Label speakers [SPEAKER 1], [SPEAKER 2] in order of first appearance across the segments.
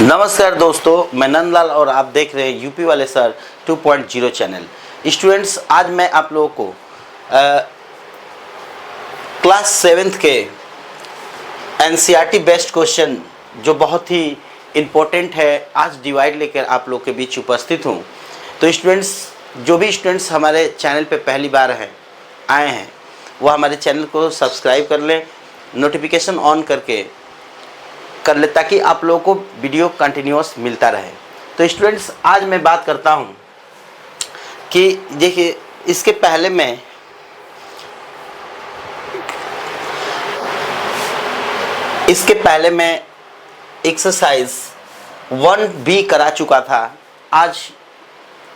[SPEAKER 1] नमस्कार दोस्तों, मैं नंदलाल और आप देख रहे हैं यूपी वाले सर 2.0 चैनल। स्टूडेंट्स, आज मैं आप लोगों को क्लास 7th के एनसीईआरटी बेस्ड क्वेश्चन जो बहुत ही इम्पोर्टेंट है, आज डिवाइड लेकर आप लोग के बीच उपस्थित हूँ। तो स्टूडेंट्स, जो भी स्टूडेंट्स हमारे चैनल पे पहली बार आए हैं वो हमारे चैनल को सब्सक्राइब कर लें, नोटिफिकेशन ऑन कर ले ताकि आप लोगों को वीडियो कंटिन्यूअस मिलता रहे। तो स्टूडेंट्स, आज मैं बात करता हूं कि देखिए, इसके पहले मैं एक्सरसाइज 1B करा चुका था। आज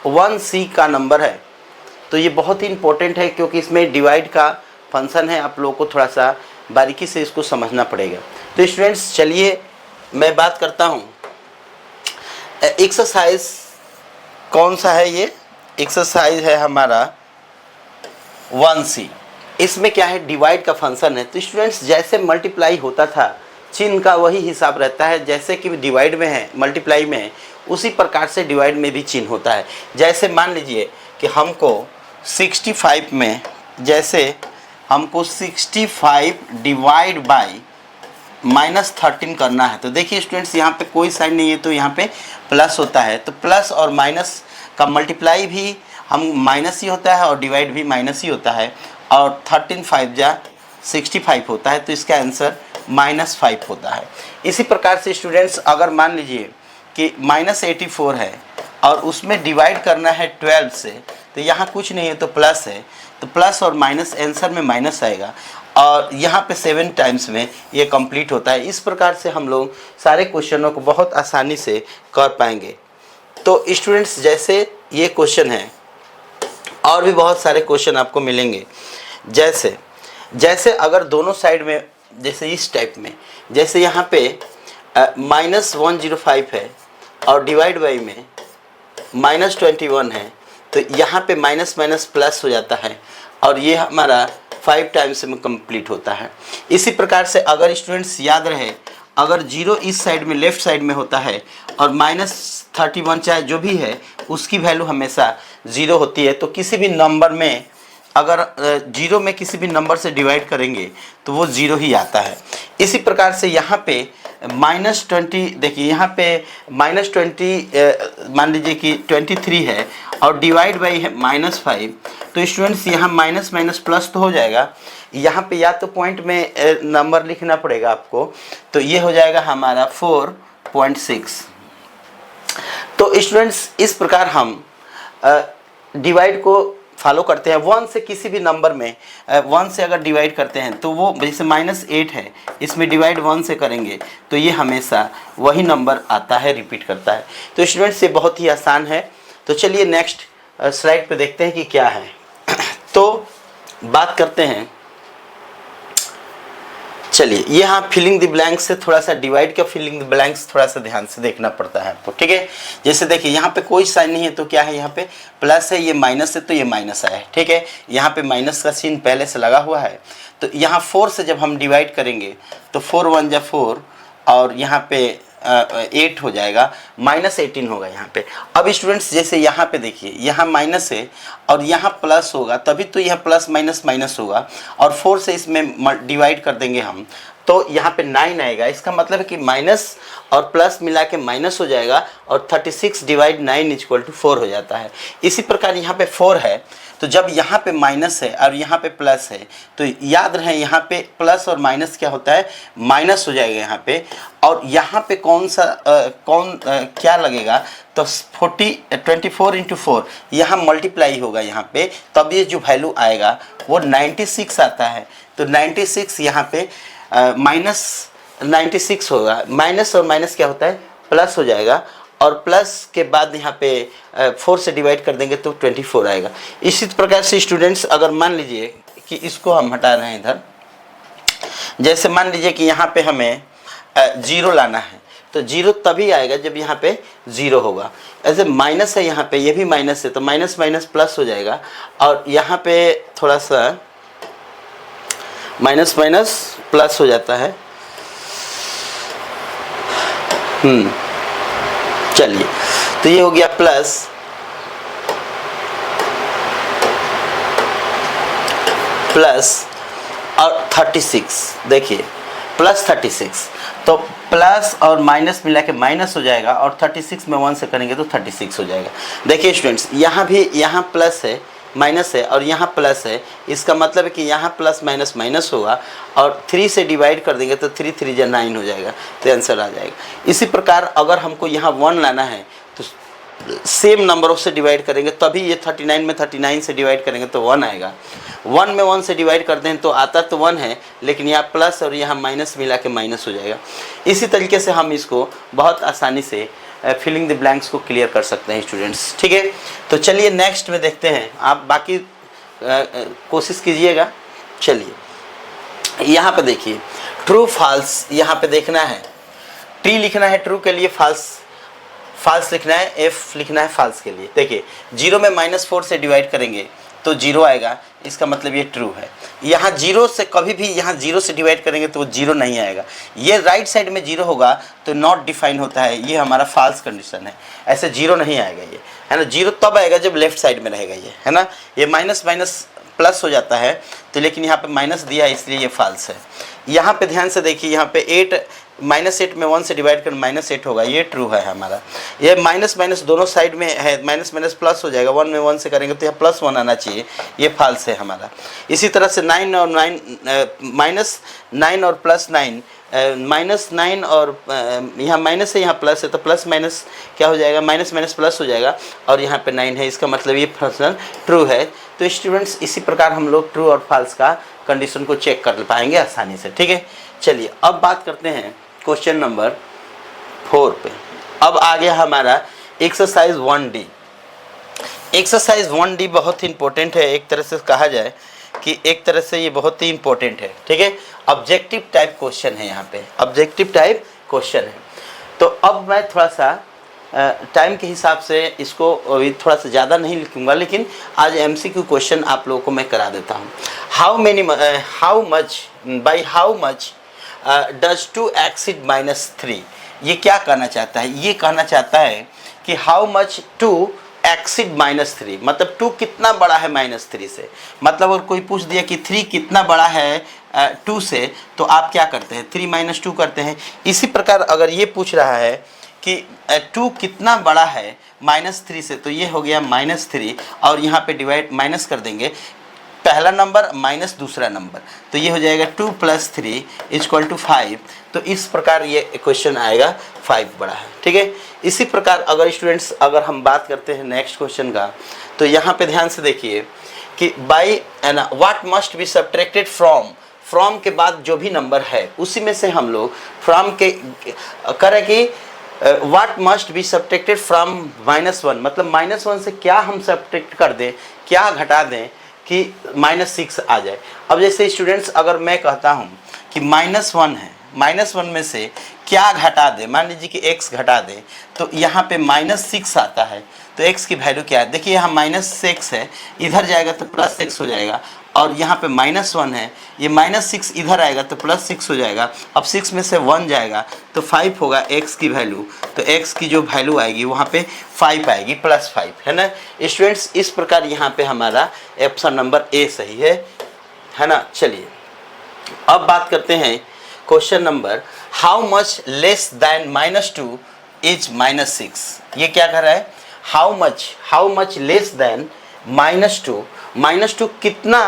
[SPEAKER 1] 1C का नंबर है। तो ये बहुत ही इम्पोर्टेंट है क्योंकि इसमें डिवाइड का फंक्शन है। आप लोगों को थोड़ा सा बारीकी से इसको समझना पड़ेगा। तो स्टूडेंट्स, चलिए मैं बात करता हूँ। एक्सरसाइज कौन सा है? ये एक्सरसाइज है हमारा 1C। इसमें क्या है? डिवाइड का फंक्शन है। तो स्टूडेंट्स, जैसे मल्टीप्लाई होता था, चिन्ह का वही हिसाब रहता है। जैसे कि डिवाइड में है, मल्टीप्लाई में है, उसी प्रकार से डिवाइड में भी चिन्ह होता है। जैसे मान लीजिए कि हमको 65 में, जैसे हमको 65 डिवाइड बाई -13 करना है। तो देखिए स्टूडेंट्स, यहाँ पे कोई साइन नहीं है तो यहाँ पे प्लस होता है। तो प्लस और माइनस का मल्टीप्लाई भी हम माइनस ही होता है और डिवाइड भी माइनस ही होता है। और 13 5 जा 65 होता है। तो इसका आंसर -5 होता है। इसी प्रकार से स्टूडेंट्स, अगर मान लीजिए कि -84 है और उसमें डिवाइड करना है 12 से, तो यहाँ कुछ नहीं है तो प्लस है। तो प्लस और माइनस, आंसर में माइनस आएगा और यहाँ पे 7 टाइम्स में ये कंप्लीट होता है। इस प्रकार से हम लोग सारे क्वेश्चनों को बहुत आसानी से कर पाएंगे। तो स्टूडेंट्स, जैसे ये क्वेश्चन है और भी बहुत सारे क्वेश्चन आपको मिलेंगे। जैसे अगर दोनों साइड में, जैसे इस टाइप में, जैसे यहाँ पे -105 है और डिवाइड बाई में -21 है, तो यहाँ पे माइनस माइनस प्लस हो जाता है और ये हमारा 5 टाइम्स में कंप्लीट होता है। इसी प्रकार से अगर स्टूडेंट्स याद रहे, अगर 0 इस साइड में, लेफ्ट साइड में होता है और -31 चाहे जो भी है उसकी वैल्यू हमेशा 0 होती है। तो किसी भी नंबर में अगर 0 में किसी भी नंबर से डिवाइड करेंगे तो वो 0 ही आता है। इसी प्रकार से यहाँ पे -20, देखिए यहाँ पे -20 मान लीजिए कि 23 है और डिवाइड बाई है -5। तो स्टूडेंट्स, यहाँ माइनस माइनस प्लस तो हो जाएगा। यहाँ पे या तो पॉइंट में नंबर लिखना पड़ेगा आपको, तो ये हो जाएगा हमारा 4.6। तो स्टूडेंट्स, इस प्रकार हम डिवाइड को फॉलो करते हैं। 1 से किसी भी नंबर में 1 से अगर डिवाइड करते हैं तो वो, जैसे -8 है, इसमें डिवाइड 1 से करेंगे तो ये हमेशा वही नंबर आता है, रिपीट करता है। तो स्टूडेंट्स, ये बहुत ही आसान है। तो चलिए नेक्स्ट स्लाइड पे देखते हैं कि क्या है। तो बात करते हैं, चलिए यहाँ फिलिंग द ब्लैंक्स से थोड़ा सा, डिवाइड का फिलिंग द ब्लैंक्स थोड़ा सा ध्यान से देखना पड़ता है आपको, ठीक है। जैसे देखिए यहाँ पे कोई साइन नहीं है तो क्या है, यहाँ पे प्लस है, ये माइनस है तो ये माइनस आया है, ठीक है। यहाँ पे माइनस का चिन्ह पहले से लगा हुआ है। तो यहाँ 4 से जब हम डिवाइड करेंगे तो 4 1 जा 4 और यहाँ पे 8 हो जाएगा, -18 होगा यहाँ पे। अब स्टूडेंट्स, जैसे यहाँ पे देखिए, यहाँ माइनस है और यहाँ प्लस होगा, तभी तो यह प्लस माइनस माइनस होगा। और 4 से इसमें डिवाइड कर देंगे हम तो यहाँ पे 9 आएगा। इसका मतलब है कि माइनस और प्लस मिला के माइनस हो जाएगा और 36 डिवाइड 9 = 4 हो जाता है। इसी प्रकार यहाँ पे 4 है, तो जब यहाँ पे माइनस है और यहाँ पे प्लस है तो याद रहे, यहाँ पे प्लस और माइनस क्या होता है, माइनस हो जाएगा यहाँ पे। और यहाँ पे क्या लगेगा, तो 24 × 4 यहाँ मल्टीप्लाई होगा यहाँ पे, तब ये जो वैल्यू आएगा वो 96 आता है। तो 96 यहाँ पे -96 होगा। माइनस और माइनस क्या होता है, प्लस हो जाएगा और प्लस के बाद यहाँ पे 4 से डिवाइड कर देंगे तो 24 आएगा। इसी प्रकार से स्टूडेंट्स, अगर मान लीजिए कि इसको हम हटा रहे हैं इधर, जैसे मान लीजिए कि यहाँ पे हमें 0 लाना है, तो 0 तभी आएगा जब यहाँ पे 0 होगा। ऐसे माइनस है यहाँ पे, ये भी माइनस है तो माइनस माइनस प्लस हो जाएगा और यहाँ पे थोड़ा सा माइनस माइनस प्लस हो जाता है। चलिए, तो ये हो गया प्लस और 36, देखिए प्लस 36, तो प्लस और माइनस मिला के माइनस हो जाएगा और 36 में 1 से करेंगे तो 36 हो जाएगा। देखिए स्टूडेंट्स, यहाँ भी यहाँ प्लस है, माइनस है और यहाँ प्लस है, इसका मतलब है कि यहाँ प्लस माइनस माइनस होगा और 3 से डिवाइड कर देंगे तो 3 3 जा 9 हो जाएगा, तो आंसर आ जाएगा। इसी प्रकार अगर हमको यहाँ 1 लाना है तो सेम नंबरों से डिवाइड करेंगे, तभी ये 39 में 39 से डिवाइड करेंगे तो 1 आएगा। 1 में 1 से डिवाइड करते हैं तो आता तो 1 है, लेकिन यहाँ प्लस और यहाँ माइनस मिला के माइनस हो जाएगा। इसी तरीके से हम इसको बहुत आसानी से फिलिंग द ब्लैंक्स को क्लियर कर सकते हैं स्टूडेंट्स, ठीक है। तो चलिए नेक्स्ट में देखते हैं, आप बाकी कोशिश कीजिएगा। चलिए यहाँ पे देखिए, ट्रू फॉल्स यहाँ पे देखना है, ट्री लिखना है ट्रू के लिए, फॉल्स लिखना है, एफ लिखना है फॉल्स के लिए। देखिए 0 में -4 से डिवाइड करेंगे तो 0 आएगा, इसका मतलब ये ट्रू है। यहाँ 0 से कभी भी यहाँ 0 से डिवाइड करेंगे तो वो 0 नहीं आएगा। ये राइट साइड में 0 होगा तो नॉट डिफाइन होता है, ये हमारा फॉल्स कंडीशन है, ऐसे 0 नहीं आएगा ये, है ना। 0 तब आएगा जब लेफ्ट साइड में रहेगा ये, है ना। ये माइनस माइनस प्लस हो जाता है, तो लेकिन यहाँ पे माइनस दिया है इसलिए ये फॉल्स है। यहाँ पे ध्यान से देखिए, यहाँ पे 8 -8 में 1 से डिवाइड कर -8 होगा, ये ट्रू है हमारा। ये माइनस माइनस दोनों साइड में है, माइनस माइनस प्लस हो जाएगा, 1 में 1 से करेंगे तो यहाँ +1 आना चाहिए, ये फॉल्स है हमारा। इसी तरह से 9 और 9 -9 और +9, -9 और यहाँ माइनस है यहाँ प्लस है, तो प्लस माइनस क्या हो जाएगा, माइनस माइनस प्लस हो जाएगा, और यहाँ पे 9 है, इसका मतलब ये फंक्शन ट्रू है। तो स्टूडेंट्स इसी प्रकार हम लोग ट्रू और फॉल्स का कंडीशन को चेक कर पाएंगे आसानी से, ठीक है। चलिए अब बात करते हैं क्वेश्चन नंबर 4 पे। अब आ गया हमारा एक्सरसाइज 1D। एक्सरसाइज 1D बहुत ही इंपॉर्टेंट है, एक तरह से कहा जाए कि एक तरह से ये बहुत ही इंपॉर्टेंट है, ठीक है। ऑब्जेक्टिव टाइप क्वेश्चन है, यहाँ पे ऑब्जेक्टिव टाइप क्वेश्चन है। तो अब मैं थोड़ा सा टाइम के हिसाब से इसको अभी थोड़ा सा ज़्यादा नहीं लिखूंगा, लेकिन आज MCQ क्वेश्चन आप लोगों को मैं करा देता हूँ। हाउ मच डज 2 एक्सीड -3, ये क्या कहना चाहता है, ये कहना चाहता है कि हाउ मच 2 एक्सीड -3, मतलब 2 कितना बड़ा है -3 से। मतलब अगर कोई पूछ दिया कि 3 कितना बड़ा है 2 से, तो आप क्या करते हैं, 3 - 2 करते हैं। इसी प्रकार अगर ये पूछ रहा है कि 2 कितना बड़ा है -3 से, तो ये हो गया -3 और यहाँ पे डिवाइड माइनस कर देंगे, पहला नंबर माइनस दूसरा नंबर, तो ये हो जाएगा 2 + 3 = 5। तो इस प्रकार ये क्वेश्चन आएगा 5 बड़ा है, ठीक है। इसी प्रकार अगर स्टूडेंट्स अगर हम बात करते हैं नेक्स्ट क्वेश्चन का, तो यहाँ पे ध्यान से देखिए कि by what must be subtracted from के बाद जो भी नंबर है उसी में से हम लोग फ्रॉम के करें कि what must be subtracted from -1, मतलब -1 से क्या हम सब्ट्रैक्ट कर दें, क्या घटा दें कि -6 आ जाए। अब जैसे स्टूडेंट्स अगर मैं कहता हूँ कि -1 है, -1 में से क्या घटा दे, मान लीजिए कि x घटा दे, तो यहाँ पे -6 आता है, तो x की वैल्यू क्या है, देखिए यहाँ -6 है, इधर जाएगा तो +6 हो जाएगा, और यहाँ पे -1 है, ये -6 इधर आएगा तो +6 हो जाएगा। अब 6 में से 1 जाएगा तो 5 होगा x की वैल्यू, तो x की जो वैल्यू आएगी वहाँ पे 5 आएगी, +5, है ना स्टूडेंट्स। इस प्रकार यहाँ पे हमारा ऑप्शन नंबर A सही है ना। चलिए अब बात करते हैं question number how much less than -2 is -6। ये क्या कर रहा है, हाउ मच लेस दैन -2 कितना,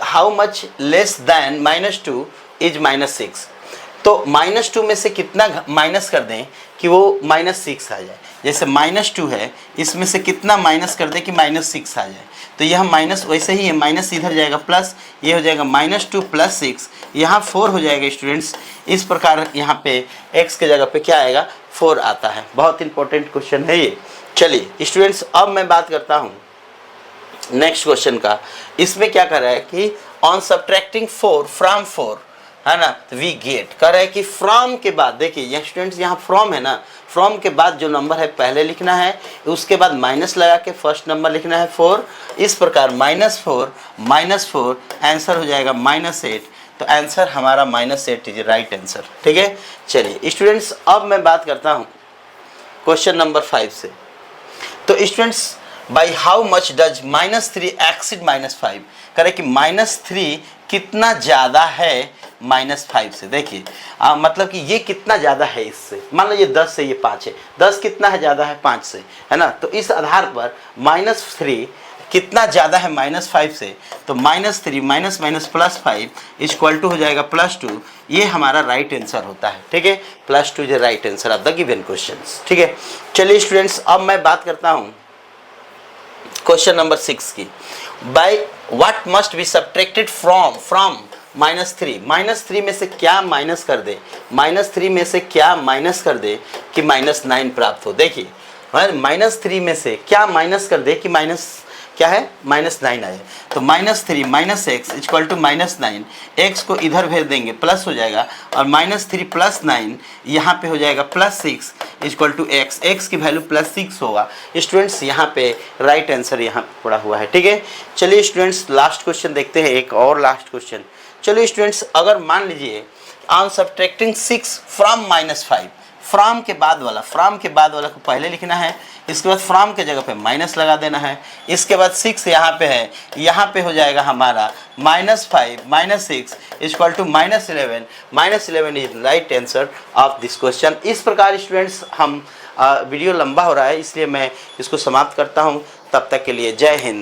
[SPEAKER 1] how much less than -2 is -6। तो -2 में से कितना माइनस कर दें कि वो -6 आ जाए। जैसे -2 है, इसमें से कितना माइनस कर दें कि -6 आ जाए, तो यह माइनस वैसे ही है, माइनस इधर जाएगा प्लस, ये हो जाएगा -2 + 6, यहाँ 4 हो जाएगा स्टूडेंट्स। इस प्रकार यहाँ पे x के जगह पे क्या आएगा, 4 आता है। बहुत इंपॉर्टेंट क्वेश्चन है ये। चलिए स्टूडेंट्स अब मैं बात करता हूँ नेक्स्ट क्वेश्चन का। इसमें क्या कर रहा है कि ऑन सब्ट्रैक्टिंग 4 फ्रॉम 4, है ना, वी गेट कर रहा है कि फ्रॉम के बाद, देखिए ये स्टूडेंट्स यहाँ फ्रॉम है ना, फ्रॉम के बाद जो नंबर है पहले लिखना है, उसके बाद माइनस लगा के फर्स्ट नंबर लिखना है 4। इस प्रकार -4 आंसर हो जाएगा -8, तो आंसर हमारा -8 इज राइट आंसर, ठीक है। चलिए स्टूडेंट्स अब मैं बात करता हूँ क्वेश्चन नंबर 5 से। तो students, by how much does -3 exceed -5, करें कि -3 कितना ज़्यादा है -5 से। देखिए मतलब कि ये कितना ज़्यादा है इससे, मान लो ये 10 से ये 5 है, 10 कितना है ज़्यादा है 5 से, है ना। तो इस आधार पर -3 कितना ज़्यादा है -5 से, तो -3 माइनस +5 इक्वल टू हो जाएगा +2। ये हमारा राइट आंसर होता है, ठीक है। +2 is right answer of the given question, ठीक है। चलिए स्टूडेंट्स, अब मैं बात करता हूँ क्वेश्चन नंबर 6 की। By what must be subtracted from -3, -3 में से क्या माइनस कर दे, -3 में से क्या माइनस कर दे कि -9 प्राप्त हो। देखिए -3 में से क्या माइनस कर दे कि माइनस क्या है, -9 आए। तो -3 -x इक्वल टू -9, x को इधर भेज देंगे प्लस हो जाएगा, और -3 + 9 यहाँ पे हो जाएगा +6 इक्वल टू x, x की वैल्यू +6 होगा। स्टूडेंट्स यहाँ पे राइट आंसर यहाँ पे पड़ा हुआ है, ठीक है। चलिए स्टूडेंट्स, लास्ट क्वेश्चन देखते हैं, एक और लास्ट क्वेश्चन। चलिए स्टूडेंट्स, अगर मान लीजिए ऑन सब्ट्रैक्टिंग 6 फ्रॉम -5, फ्रॉम के बाद वाला को पहले लिखना है, इसके बाद फ्रॉम के जगह पे माइनस लगा देना है, इसके बाद 6 यहाँ पे है, यहाँ पे हो जाएगा हमारा -5 -6 equal to -11, -11 is right answer of this question. इस प्रकार स्टूडेंट्स, हम वीडियो लंबा हो रहा है इसलिए मैं इसको समाप्त करता हूँ। तब तक के लिए जय हिंद।